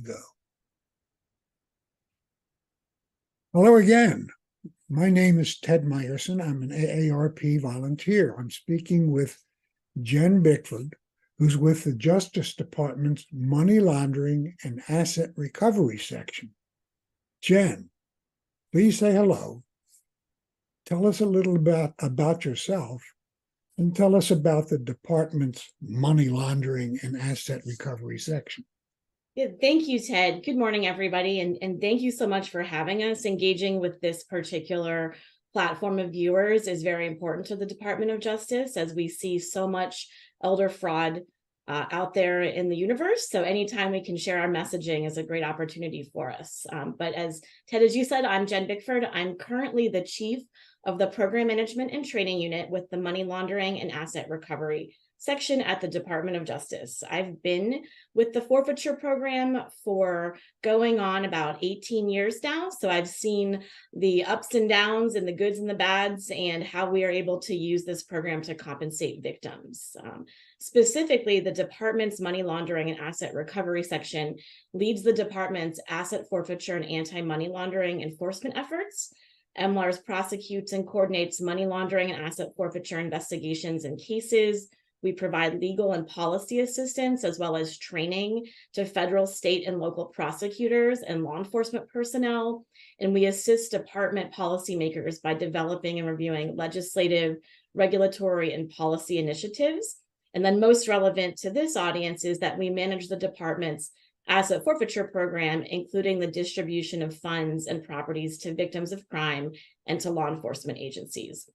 Go. Hello again. My name is Ted Meyerson. I'm an AARP volunteer. I'm speaking with Jen Bickford, who's with the Justice Department's Money Laundering and Asset Recovery section. Jen, please say hello. Tell us a little about yourself and tell us about the department's Money Laundering and Asset Recovery section. Yeah, thank you, Ted. Good morning, everybody. And thank you so much for having us. Engaging with this particular platform of viewers is very important to the Department of Justice, as we see so much elder fraud out there in the universe. So anytime we can share our messaging is a great opportunity for us. But as Ted, as you said, I'm Jen Bickford. I'm currently the chief of the Program Management and Training Unit with the Money Laundering and Asset Recovery section at the Department of Justice. I've been with the forfeiture program for going on about 18 years now. So I've seen the ups and downs and the goods and the bads and how we are able to use this program to compensate victims. Specifically, the department's money laundering and asset recovery section leads the department's asset forfeiture and anti-money laundering enforcement efforts. MLARS prosecutes and coordinates money laundering and asset forfeiture investigations and cases. We provide legal and policy assistance, as well as training to federal, state, and local prosecutors and law enforcement personnel. And we assist department policymakers by developing and reviewing legislative, regulatory, and policy initiatives. And then most relevant to this audience is that we manage the department's asset forfeiture program, including the distribution of funds and properties to victims of crime and to law enforcement agencies.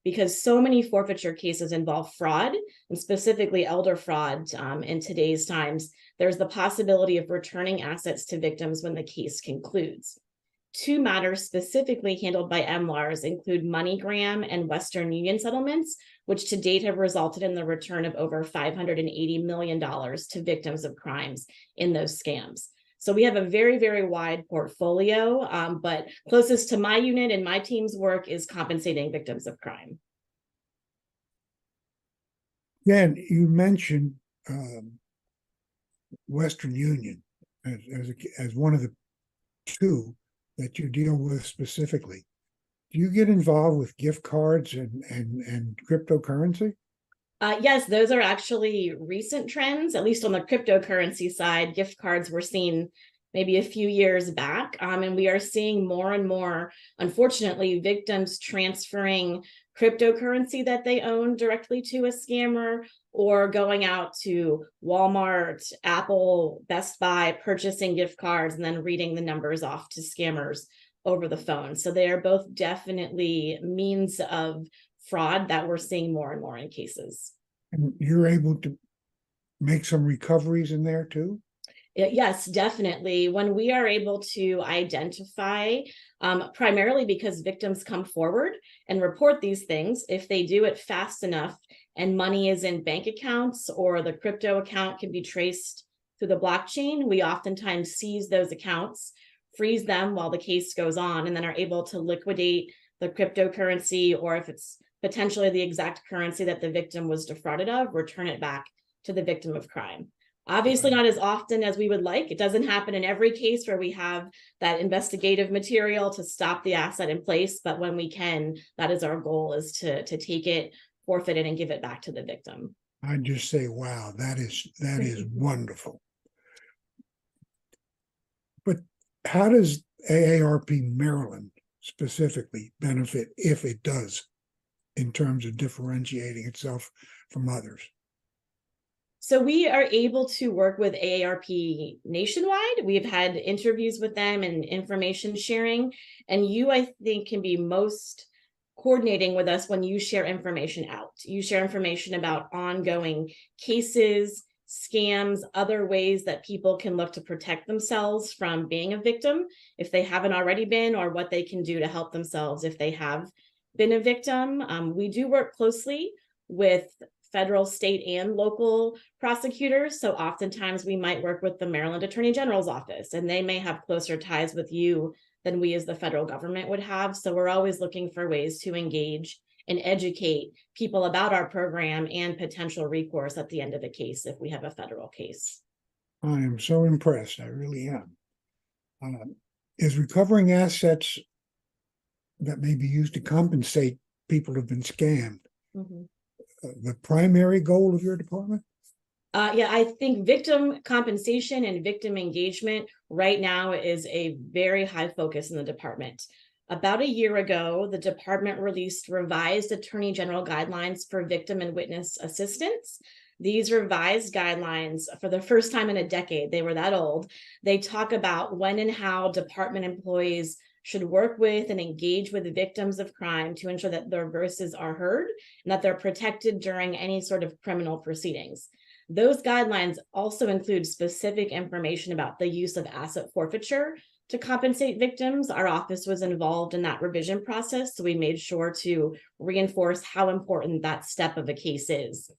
Because so many forfeiture cases involve fraud, and specifically elder fraud in today's times, there's the possibility of returning assets to victims when the case concludes. Two matters specifically handled by MLARS include MoneyGram and Western Union settlements, which to date have resulted in the return of over $580 million to victims of crimes in those scams. So we have a very, very wide portfolio, but closest to my unit and my team's work is compensating victims of crime. Dan, you mentioned Western Union as one of the two that you deal with specifically. Do you get involved with gift cards and cryptocurrency? Yes, those are actually recent trends, at least on the cryptocurrency side. Gift cards were seen maybe a few years back, and we are seeing more and more, unfortunately, victims transferring cryptocurrency that they own directly to a scammer, or going out to Walmart, Apple, Best Buy, purchasing gift cards and then reading the numbers off to scammers over the phone. So they are both definitely means of fraud that we're seeing more and more in cases. And you're able to make some recoveries in there too? Yes, definitely. When we are able to identify, primarily because victims come forward and report these things, if they do it fast enough and money is in bank accounts or the crypto account can be traced through the blockchain, we oftentimes seize those accounts, freeze them while the case goes on, and then are able to liquidate the cryptocurrency, or if it's potentially the exact currency that the victim was defrauded of, return it back to the victim of crime. Obviously, not as often as we would like. It doesn't happen in every case where we have that investigative material to stop the asset in place, but when we can, that is our goal, is to take it, forfeit it, and give it back to the victim. I just say, wow, that is wonderful. But how does AARP Maryland specifically benefit, if it does, in terms of differentiating itself from others? So we are able to work with AARP nationwide. We've had interviews with them and information sharing. And you, I think, can be most coordinating with us when you share information out. You share information about ongoing cases, scams, other ways that people can look to protect themselves from being a victim if they haven't already been, or what they can do to help themselves if they have been a victim. We do work closely with federal, state, and local prosecutors. So oftentimes we might work with the Maryland Attorney General's office, and they may have closer ties with you than we as the federal government would have. So we're always looking for ways to engage and educate people about our program and potential recourse at the end of the case if we have a federal case. I am so impressed. I really am. Is recovering assets that may be used to compensate people who've been scammed the primary goal of your department? Yeah, I think victim compensation and victim engagement right now is a very high focus in the department. About a year ago, the department released revised Attorney General guidelines for victim and witness assistance. These revised guidelines, for the first time in a decade, they were that old, they talk about when and how department employees should work with and engage with victims of crime to ensure that their voices are heard and that they're protected during any sort of criminal proceedings. Those guidelines also include specific information about the use of asset forfeiture to compensate victims. Our office was involved in that revision process, so we made sure to reinforce how important that step of a case is.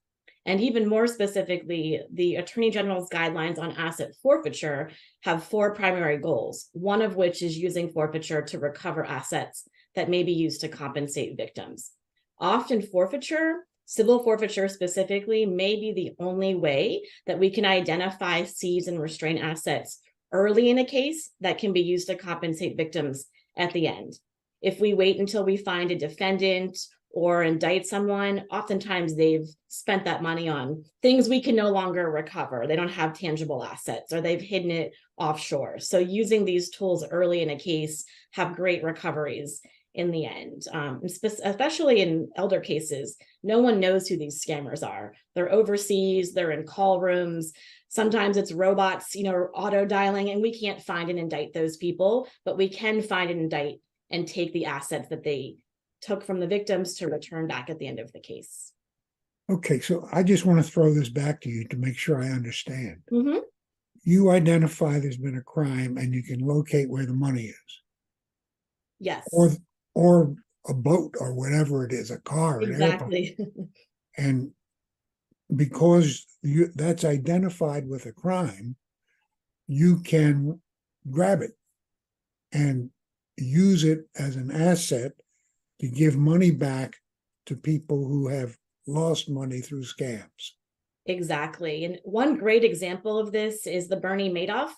And even more specifically, the Attorney General's guidelines on asset forfeiture have 4 primary goals, one of which is using forfeiture to recover assets that may be used to compensate victims. Often forfeiture, civil forfeiture specifically, may be the only way that we can identify, seize, and restrain assets early in a case that can be used to compensate victims at the end. If we wait until we find a defendant or indict someone, oftentimes they've spent that money on things we can no longer recover. They don't have tangible assets or they've hidden it offshore. So using these tools early in a case have great recoveries in the end, especially in elder cases. No one knows who these scammers are. They're overseas, they're in call rooms. Sometimes it's robots, auto dialing, and we can't find and indict those people, but we can find and indict and take the assets that they took from the victims to return back at the end of the case. Okay, so I just want to throw this back to you to make sure I understand. Mm-hmm. You identify there's been a crime and you can locate where the money is. Yes. Or a boat or whatever it is, a car, exactly. an airplane. And because that's identified with a crime, you can grab it and use it as an asset to give money back to people who have lost money through scams. Exactly. And one great example of this is the Bernie Madoff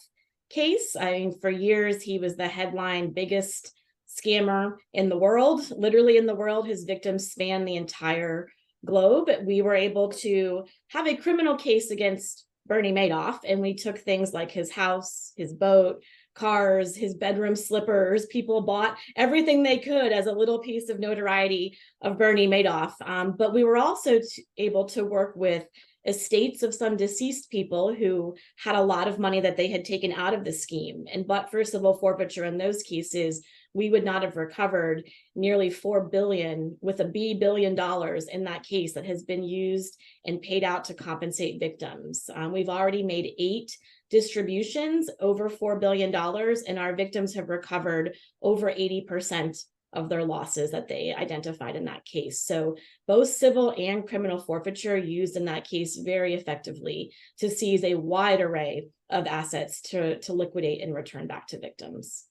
case. I mean, for years, he was the headline biggest scammer in the world, literally in the world. His victims span the entire globe. We were able to have a criminal case against Bernie Madoff, and we took things like his house, his boat, cars, his bedroom slippers. People bought everything they could as a little piece of notoriety of Bernie Madoff. But we were also able to work with estates of some deceased people who had a lot of money that they had taken out of the scheme. And but for civil forfeiture in those cases, we would not have recovered nearly $4 billion with a billion dollars in that case that has been used and paid out to compensate victims. We've already made 8 distributions over $4 billion, and our victims have recovered over 80% of their losses that they identified in that case. So both civil and criminal forfeiture used in that case very effectively to seize a wide array of assets to liquidate and return back to victims.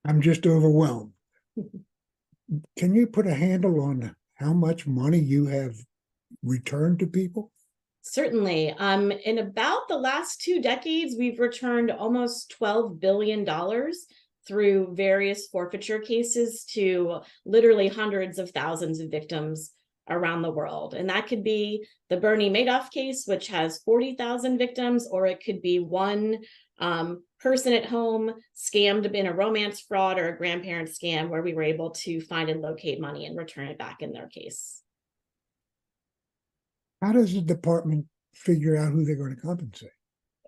I'm just overwhelmed. Can you put a handle on how much money you have returned to people? Certainly. In about the last 2 decades, we've returned almost $12 billion through various forfeiture cases to literally hundreds of thousands of victims around the world. And that could be the Bernie Madoff case, which has 40,000 victims, or it could be one person at home scammed in a romance fraud or a grandparent scam where we were able to find and locate money and return it back in their case. How does the department figure out who they're going to compensate?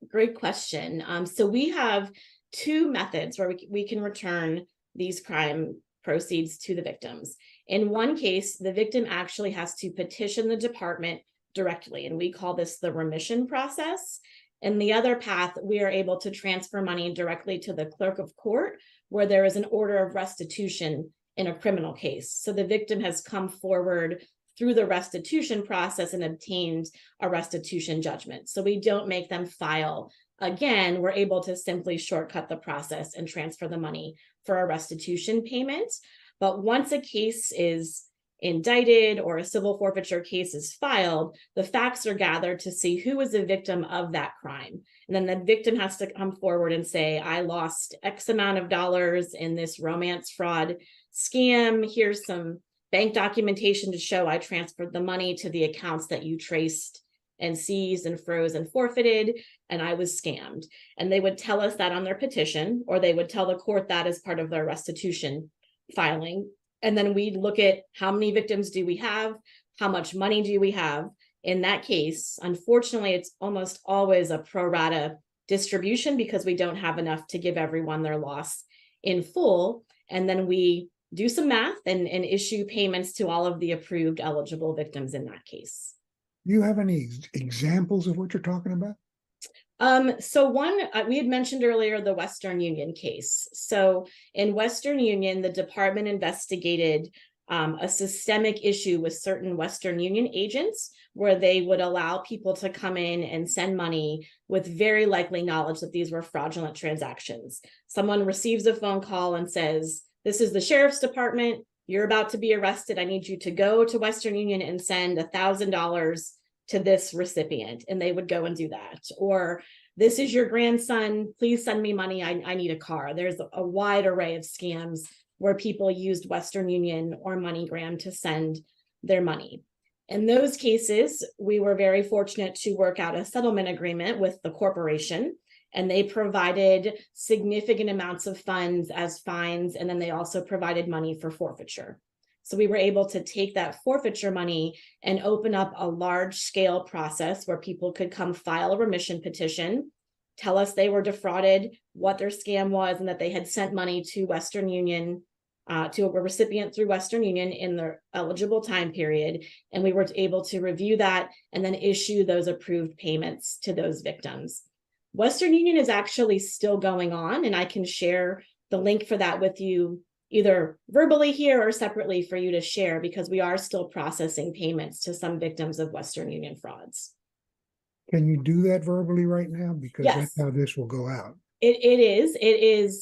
Great question. So we have 2 methods where we can return these crime proceeds to the victims. In one case, the victim actually has to petition the department directly, and we call this the remission process. In the other path, we are able to transfer money directly to the clerk of court, where there is an order of restitution in a criminal case. So the victim has come forward through the restitution process and obtained a restitution judgment. So we don't make them file again. We're able to simply shortcut the process and transfer the money for a restitution payment. But once a case is indicted or a civil forfeiture case is filed, the facts are gathered to see who was the victim of that crime. And then the victim has to come forward and say, I lost X amount of dollars in this romance fraud scam. Here's some bank documentation to show I transferred the money to the accounts that you traced and seized and froze and forfeited, and I was scammed. And they would tell us that on their petition, or they would tell the court that as part of their restitution filing. And then we'd look at how many victims do we have, how much money do we have. In that case, unfortunately, it's almost always a pro rata distribution because we don't have enough to give everyone their loss in full. And then we do some math and issue payments to all of the approved eligible victims in that case. Do you have any examples of what you're talking about? So one, we had mentioned earlier the Western Union case. So in Western Union, the department investigated a systemic issue with certain Western Union agents where they would allow people to come in and send money with very likely knowledge that these were fraudulent transactions. Someone receives a phone call and says, this is the sheriff's department. You're about to be arrested. I need you to go to Western Union and send $1,000 to this recipient. And they would go and do that. Or this is your grandson. Please send me money. I need a car. There's a wide array of scams where people used Western Union or MoneyGram to send their money. In those cases, we were very fortunate to work out a settlement agreement with the corporation, and they provided significant amounts of funds as fines, and then they also provided money for forfeiture. So we were able to take that forfeiture money and open up a large-scale process where people could come file a remission petition, tell us they were defrauded, what their scam was, and that they had sent money to Western Union, to a recipient through Western Union in their eligible time period. And we were able to review that and then issue those approved payments to those victims. Western Union is actually still going on, and I can share the link for that with you either verbally here or separately for you to share, because we are still processing payments to some victims of Western Union frauds. Can you do that verbally right now? Because Yes. That's how this will go out. It is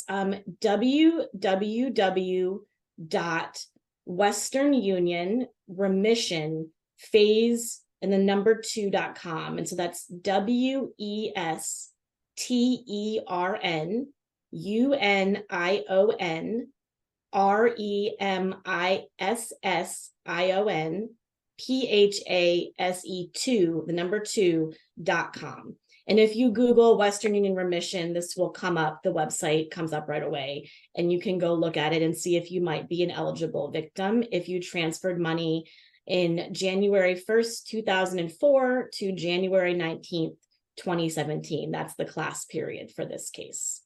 www.westernunionremissionphase2.com. And so that's WesternUnionRemissionphase2.com. And if you Google Western Union Remission, this will come up. The website comes up right away, and you can go look at it and see if you might be an eligible victim if you transferred money in January 1st, 2004 to January 19th, 2017. That's the class period for this case.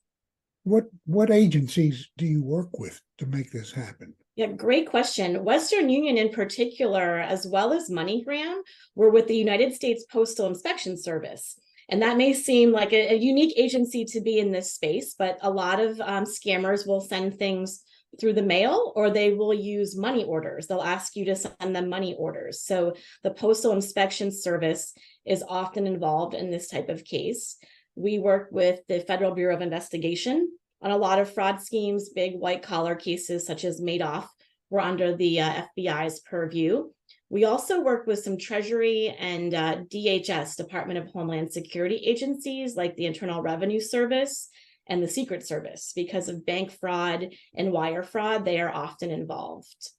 What agencies do you work with to make this happen? Yeah, great question. Western Union in particular, as well as MoneyGram, were with the United States Postal Inspection Service. And that may seem like a unique agency to be in this space, but a lot of scammers will send things through the mail, or they will use money orders. They'll ask you to send them money orders. So the Postal Inspection Service is often involved in this type of case. We work with the Federal Bureau of Investigation on a lot of fraud schemes. Big white collar cases such as Madoff were under the FBI's purview. We also work with some Treasury and DHS, Department of Homeland Security agencies like the Internal Revenue Service and the Secret Service. Because of bank fraud and wire fraud, they are often involved.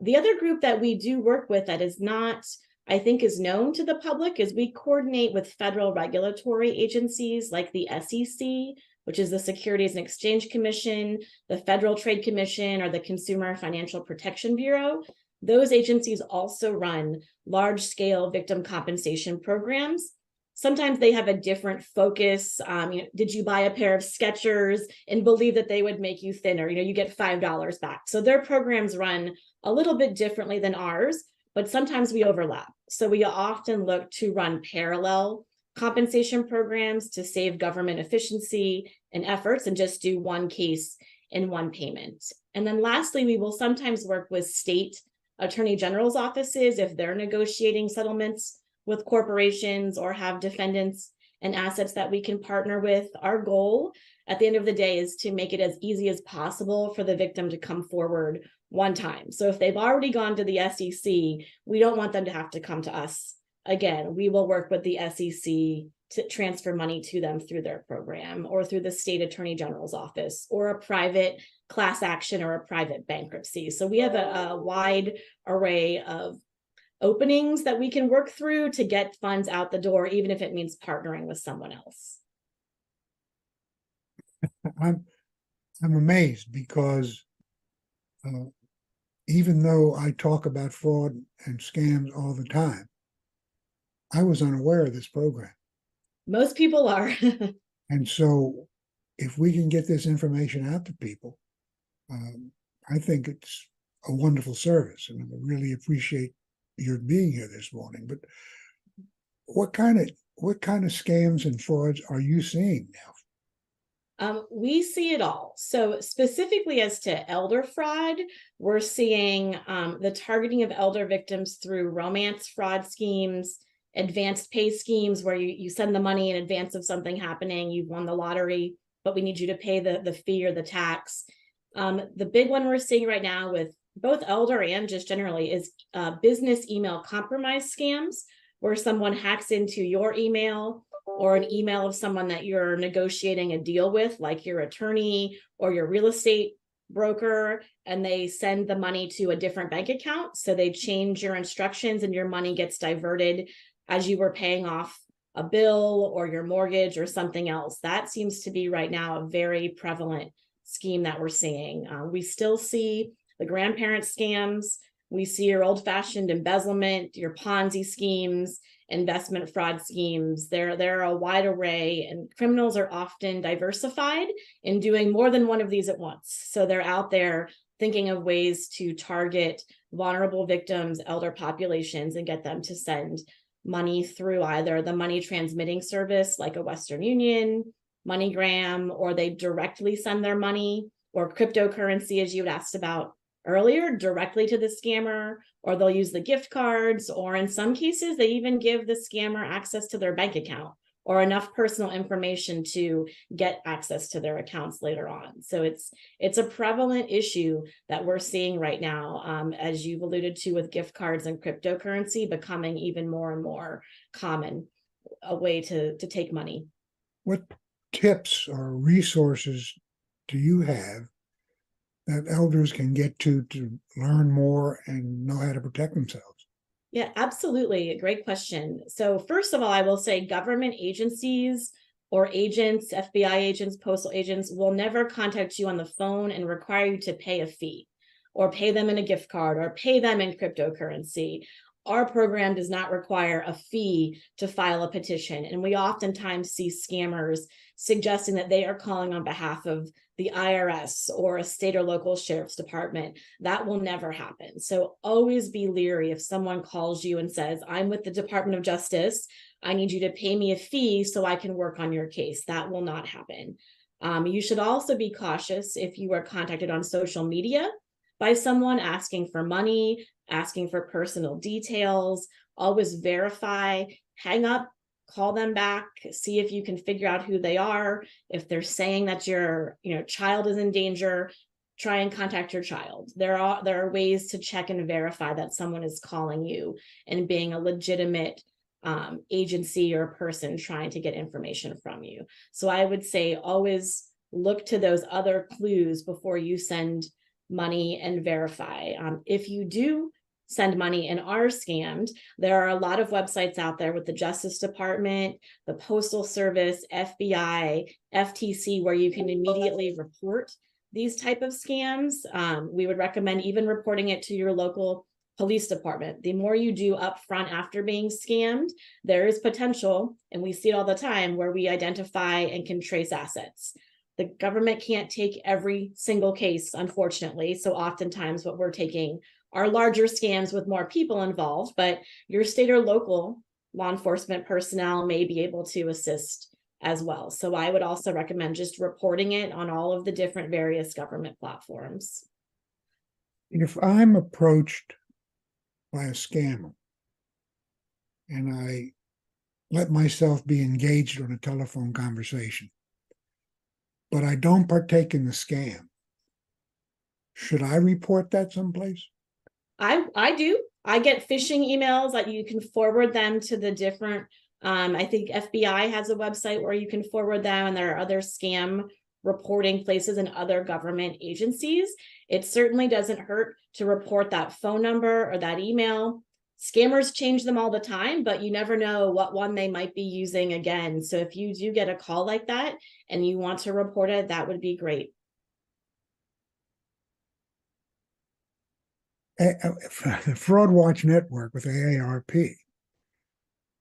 The other group that we do work with that is not, I think, is known to the public is we coordinate with federal regulatory agencies like the SEC, which is the Securities and Exchange Commission, the Federal Trade Commission, or the Consumer Financial Protection Bureau. Those agencies also run large-scale victim compensation programs. Sometimes they have a different focus. Did you buy a pair of Skechers and believe that they would make you thinner? You get $5 back. So their programs run a little bit differently than ours, but sometimes we overlap. So we often look to run parallel compensation programs to save government efficiency and efforts and just do one case in one payment. And then lastly, we will sometimes work with state attorney general's offices if they're negotiating settlements with corporations or have defendants and assets that we can partner with. Our goal at the end of the day is to make it as easy as possible for the victim to come forward one time. So if they've already gone to the SEC, we don't want them to have to come to us again. We will work with the SEC to transfer money to them through their program or through the state attorney general's office or a private class action or a private bankruptcy. So we have a wide array of openings that we can work through to get funds out the door, even if it means partnering with someone else. I'm amazed because even though I talk about fraud and scams all the time, I was unaware of this program. Most people are. And so if we can get this information out to people, I think it's a wonderful service, and I really appreciate your being here this morning. But what kind of scams and frauds are you seeing now? We see it all. So specifically as to elder fraud, we're seeing the targeting of elder victims through romance fraud schemes, advanced pay schemes where you send the money in advance of something happening. You've won the lottery, but we need you to pay the fee or the tax. The big one we're seeing right now with both elder and just generally is business email compromise scams, where someone hacks into your email or an email of someone that you're negotiating a deal with, like your attorney or your real estate broker, and they send the money to a different bank account. So they change your instructions and your money gets diverted as you were paying off a bill or your mortgage or something else. That seems to be right now a very prevalent scheme that we're seeing. We still see the grandparent scams. We see your old-fashioned embezzlement, your Ponzi schemes, investment fraud schemes. There are a wide array, and criminals are often diversified in doing more than one of these at once. So they're out there thinking of ways to target vulnerable victims, elder populations, and get them to send money through either the money transmitting service like a Western Union, MoneyGram, or they directly send their money, or cryptocurrency, as you had asked about earlier, directly to the scammer, or they'll use the gift cards, or in some cases, they even give the scammer access to their bank account or enough personal information to get access to their accounts later on. So it's a prevalent issue that we're seeing right now, as you've alluded to with gift cards and cryptocurrency becoming even more and more common, a way to take money. What tips or resources do you have that elders can get to learn more and know how to protect themselves? Yeah, absolutely. A great question. So first of all, I will say government agencies or agents, FBI agents, postal agents will never contact you on the phone and require you to pay a fee or pay them in a gift card or pay them in cryptocurrency. Our program does not require a fee to file a petition. And we oftentimes see scammers suggesting that they are calling on behalf of the IRS or a state or local sheriff's department. That will never happen. So always be leery if someone calls you and says, I'm with the Department of Justice, I need you to pay me a fee so I can work on your case. That will not happen. You should also be cautious if you are contacted on social media by someone asking for money, asking for personal details. Always verify, hang up, call them back, see if you can figure out who they are. If they're saying that your child is in danger, try and contact your child. There are ways to check and verify that someone is calling you and being a legitimate agency or person trying to get information from you. So I would say always look to those other clues before you send money and verify. If you do send money and are scammed, there are a lot of websites out there with the Justice Department, the Postal Service, FBI, FTC, where you can immediately report these type of scams. We would recommend even reporting it to your local police department. The more you do upfront after being scammed, there is potential, and we see it all the time, where we identify and can trace assets. The government can't take every single case, unfortunately. So oftentimes what we're taking are larger scams with more people involved, but your state or local law enforcement personnel may be able to assist as well. So I would also recommend just reporting it on all of the different various government platforms. If I'm approached by a scammer and I let myself be engaged on a telephone conversation, but I don't partake in the scam. Should I report that someplace? I do. I get phishing emails that you can forward them to the different. I think FBI has a website where you can forward them, and there are other scam reporting places and other government agencies. It certainly doesn't hurt to report that phone number or that email. Scammers change them all the time, but you never know what one they might be using again. So if you do get a call like that and you want to report it, that would be great. The Fraud Watch Network with AARP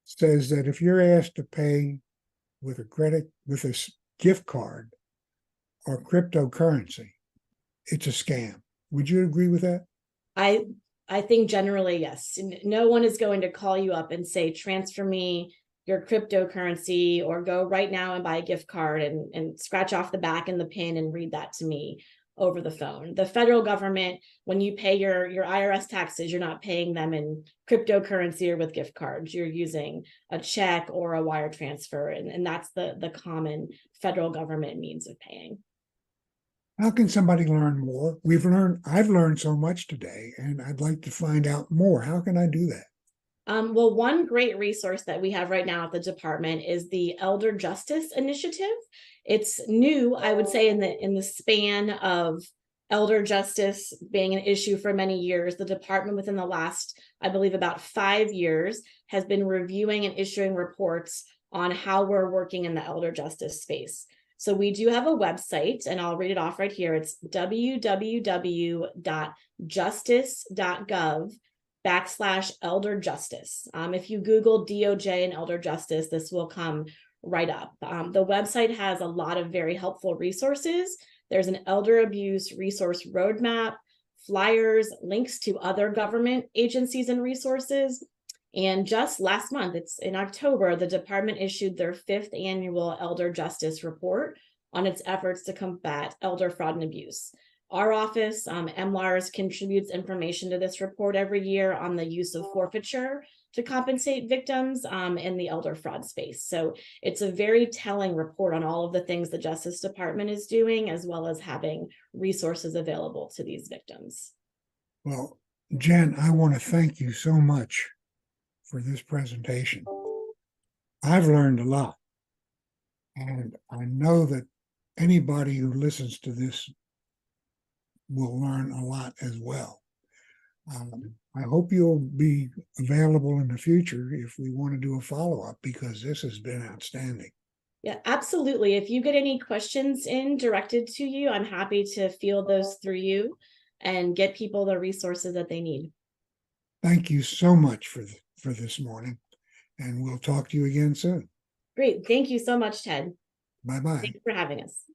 says that if you're asked to pay with a gift card or cryptocurrency, it's a scam. Would you agree with that? I think generally, yes. No one is going to call you up and say, transfer me your cryptocurrency, or go right now and buy a gift card and scratch off the back and the pin and read that to me over the phone. The federal government, when you pay your IRS taxes, you're not paying them in cryptocurrency or with gift cards. You're using a check or a wire transfer, and that's the common federal government means of paying. How can somebody learn more? I've learned so much today, and I'd like to find out more. How can I do that? Well, one great resource that we have right now at the department is the Elder Justice Initiative. It's new, I would say, in the span of elder justice being an issue for many years. The department, within the last, I believe, about 5 years, has been reviewing and issuing reports on how we're working in the elder justice space. So we do have a website, and I'll read it off right here. It's www.justice.gov/elder justice. If you Google DOJ and elder justice, this will come right up. The website has a lot of very helpful resources. There's an elder abuse resource roadmap, flyers, links to other government agencies and resources. And just last month, it's in October, the department issued their 5th annual Elder Justice Report on its efforts to combat elder fraud and abuse. Our office, MLARS, contributes information to this report every year on the use of forfeiture to compensate victims in the elder fraud space. So it's a very telling report on all of the things the Justice Department is doing, as well as having resources available to these victims. Well, Jen, I want to thank you so much for this presentation. I've learned a lot, and I know that anybody who listens to this will learn a lot as well. I hope you'll be available in the future if we want to do a follow-up, because this has been outstanding. Yeah, absolutely. If you get any questions directed to you, I'm happy to field those through you and get people the resources that they need. Thank you so much for this morning, and we'll talk to you again soon. Great. Thank you so much, Ted. Bye-bye. Thanks for having us.